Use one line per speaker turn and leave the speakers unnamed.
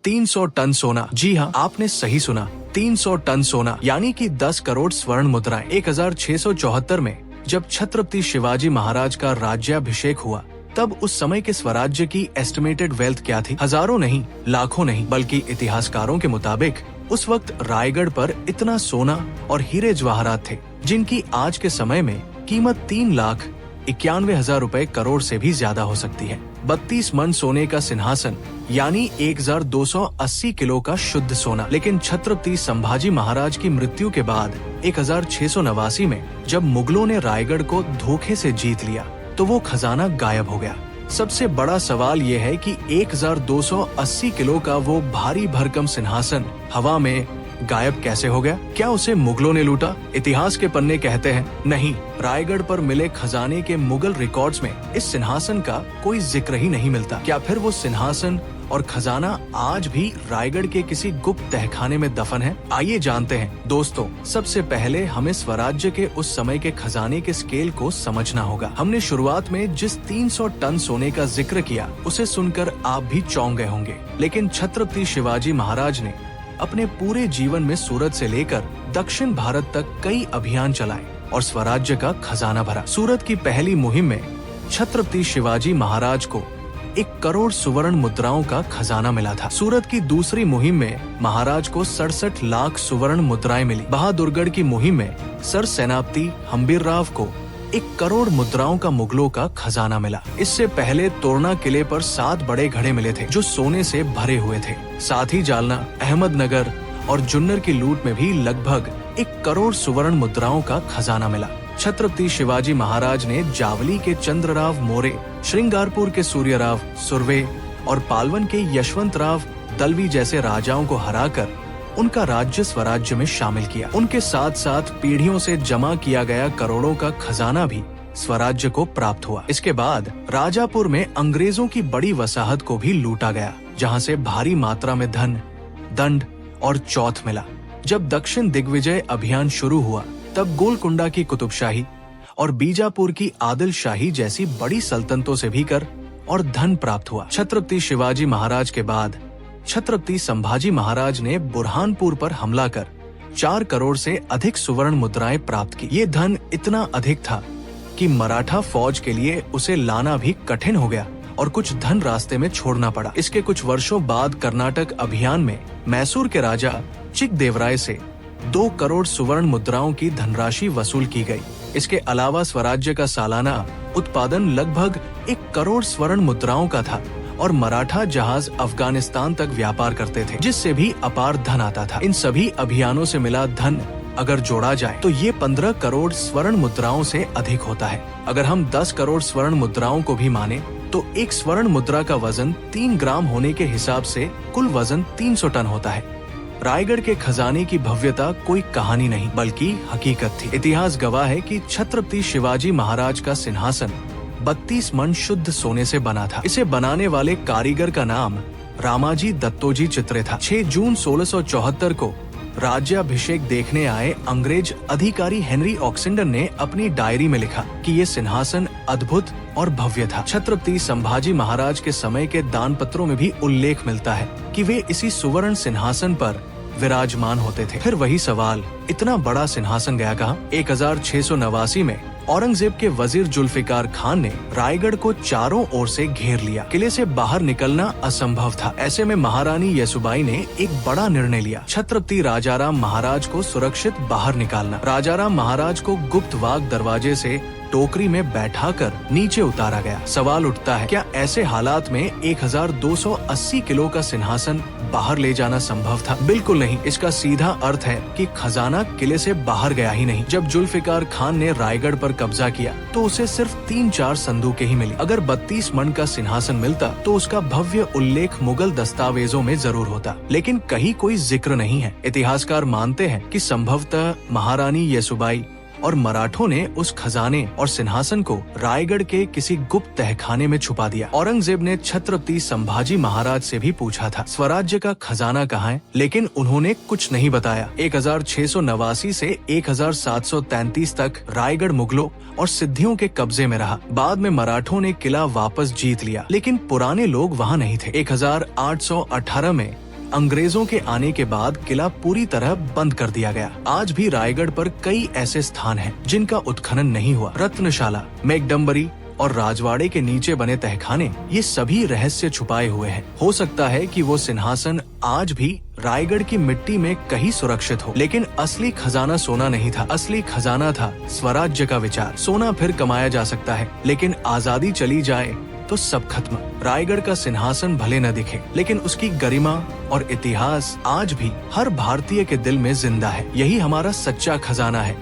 300 ton सोना। जी हाँ, आपने सही सुना, 300 टन सोना, यानी कि 10 करोड़ स्वर्ण मुद्राएं। 1674 में जब छत्रपति शिवाजी महाराज का राज्याभिषेक हुआ, तब उस समय के स्वराज्य की एस्टिमेटेड वेल्थ क्या थी? हजारों नहीं, लाखों नहीं, बल्कि इतिहासकारों के मुताबिक उस वक्त रायगढ़ पर इतना सोना और हीरे जवाहरात थे जिनकी आज के समय में कीमत 3,91,000 रुपए करोड़ से भी ज्यादा हो सकती है। 32 मन सोने का सिंहासन, यानी 1280 किलो का शुद्ध सोना। लेकिन छत्रपति संभाजी महाराज की मृत्यु के बाद 1689 में जब मुगलों ने रायगढ़ को धोखे से जीत लिया, तो वो खजाना गायब हो गया। सबसे बड़ा सवाल ये है कि 1280 किलो का वो भारी भरकम सिंहासन हवा में गायब कैसे हो गया? क्या उसे मुगलों ने लूटा? इतिहास के पन्ने कहते हैं नहीं, रायगढ़ पर मिले खजाने के मुगल रिकॉर्ड्स में इस सिंहासन का कोई जिक्र ही नहीं मिलता। क्या फिर वो सिंहासन और खजाना आज भी रायगढ़ के किसी गुप्त तहखाने में दफन है? आइए जानते हैं। दोस्तों, सबसे पहले हमें स्वराज्य के उस समय के खजाने के स्केल को समझना होगा। हमने शुरुआत में जिस 300 टन सोने का जिक्र किया, उसे सुनकर आप भी चौंक गए होंगे। लेकिन छत्रपति शिवाजी महाराज ने अपने पूरे जीवन में सूरत से लेकर दक्षिण भारत तक कई अभियान चलाए और स्वराज्य का खजाना भरा। सूरत की पहली मुहिम में छत्रपति शिवाजी महाराज को 1 करोड़ सुवर्ण मुद्राओं का खजाना मिला था। सूरत की दूसरी मुहिम में महाराज को 67 लाख सुवर्ण मुद्राएं मिली। बहादुरगढ़ की मुहिम में सर सेनापति हम्बीरराव को 1 करोड़ मुद्राओं का मुगलों का खजाना मिला। इससे पहले तोरना किले पर 7 बड़े घड़े मिले थे जो सोने से भरे हुए थे। साथ ही जालना, अहमदनगर और जुन्नर की लूट में भी लगभग 1 करोड़ सुवर्ण मुद्राओं का खजाना मिला। छत्रपति शिवाजी महाराज ने जावली के चंद्रराव मोरे, श्रृंगारपुर के सूर्यराव सुर्वे और पालवन के यशवंतराव दलवी जैसे राजाओं को हराकर उनका राज्य स्वराज्य में शामिल किया। उनके साथ साथ पीढ़ियों से जमा किया गया करोड़ों का खजाना भी स्वराज्य को प्राप्त हुआ। इसके बाद राजापुर में अंग्रेजों की बड़ी वसाहत को भी लूटा गया, जहां से भारी मात्रा में धन, दंड और चौथ मिला। जब दक्षिण दिग्विजय अभियान शुरू हुआ, तब गोलकुंडा की कुतुबशाही और बीजापुर की आदिल शाही जैसी बड़ी सल्तनतों से भी कर और धन प्राप्त हुआ। छत्रपति शिवाजी महाराज के बाद छत्रपति संभाजी महाराज ने बुरहानपुर पर हमला कर 4 करोड़ से अधिक सुवर्ण मुद्राएं प्राप्त की। ये धन इतना अधिक था कि मराठा फौज के लिए उसे लाना भी कठिन हो गया और कुछ धन रास्ते में छोड़ना पड़ा। इसके कुछ वर्षों बाद कर्नाटक अभियान में मैसूर के राजा चिकदेवराय से 2 करोड़ सुवर्ण मुद्राओं की धनराशि वसूल की गई। इसके अलावा स्वराज्य का सालाना उत्पादन लगभग 1 करोड़ स्वर्ण मुद्राओं का था और मराठा जहाज अफगानिस्तान तक व्यापार करते थे, जिससे भी अपार धन आता था। इन सभी अभियानों से मिला धन अगर जोड़ा जाए तो ये 15 करोड़ स्वर्ण मुद्राओं से अधिक होता है। अगर हम 10 करोड़ स्वर्ण मुद्राओं को भी माने तो एक स्वर्ण मुद्रा का वजन 3 ग्राम होने के हिसाब से कुल वजन 300 टन होता है। रायगढ़ के खजाने की भव्यता कोई कहानी नहीं बल्कि हकीकत थी। इतिहास गवाह है कि छत्रपति शिवाजी महाराज का सिंहासन 32 मन शुद्ध सोने से बना था। इसे बनाने वाले कारीगर का नाम रामाजी दत्तोजी चित्रे था। 6 जून 1674 को राज्याभिषेक देखने आए अंग्रेज अधिकारी हेनरी ऑक्सेंडन ने अपनी डायरी में लिखा कि ये सिंहासन अद्भुत और भव्य था। छत्रपति संभाजी महाराज के समय के दान पत्रों में भी उल्लेख मिलता है कि वे इसी सुवर्ण सिंहासन पर विराजमान होते थे। फिर वही सवाल, इतना बड़ा सिंहासन गया कहाँ? 1689 में औरंगजेब के वजीर जुल्फिकार खान ने रायगढ़ को चारों ओर से घेर लिया। किले से बाहर निकलना असंभव था। ऐसे में महारानी येसुबाई ने एक बड़ा निर्णय लिया, छत्रपति राजाराम महाराज को सुरक्षित बाहर निकालना। राजाराम महाराज को गुप्त वाग दरवाजे से टोकरी में बैठाकर नीचे उतारा गया। सवाल उठता है, क्या ऐसे हालात में 1280 किलो का सिंहासन बाहर ले जाना संभव था? बिल्कुल नहीं। इसका सीधा अर्थ है कि खजाना किले से बाहर गया ही नहीं। जब जुल्फिकार खान ने रायगढ़ पर कब्जा किया तो उसे सिर्फ 3-4 संदूकें ही मिली। अगर 32 मन का सिंहासन मिलता तो उसका भव्य उल्लेख मुगल दस्तावेजों में जरूर होता, लेकिन कहीं कोई जिक्र नहीं है। इतिहासकार मानते हैं कि संभवतः महारानी येसुबाई और मराठों ने उस खजाने और सिंहासन को रायगढ़ के किसी गुप्त तहखाने में छुपा दिया। औरंगजेब ने छत्रपति संभाजी महाराज से भी पूछा था स्वराज्य का खजाना कहाँ है, लेकिन उन्होंने कुछ नहीं बताया। 1689 से 1733 तक रायगढ़ मुगलों और सिद्धियों के कब्जे में रहा। बाद में मराठों ने किला वापस जीत लिया, लेकिन पुराने लोग वहाँ नहीं थे। 1818 में अंग्रेजों के आने के बाद किला पूरी तरह बंद कर दिया गया। आज भी रायगढ़ पर कई ऐसे स्थान हैं जिनका उत्खनन नहीं हुआ। रत्नशाला, मेघडम्बरी और राजवाड़े के नीचे बने तहखाने, ये सभी रहस्य छुपाए हुए हैं। हो सकता है कि वो सिंहासन आज भी रायगढ़ की मिट्टी में कहीं सुरक्षित हो, लेकिन असली खजाना सोना नहीं था। असली खजाना था स्वराज्य का विचार। सोना फिर कमाया जा सकता है, लेकिन आजादी चली जाए तो सब खत्म। रायगढ़ का सिंहासन भले न दिखे, लेकिन उसकी गरिमा और इतिहास आज भी हर भारतीय के दिल में जिंदा है। यही हमारा सच्चा खजाना है,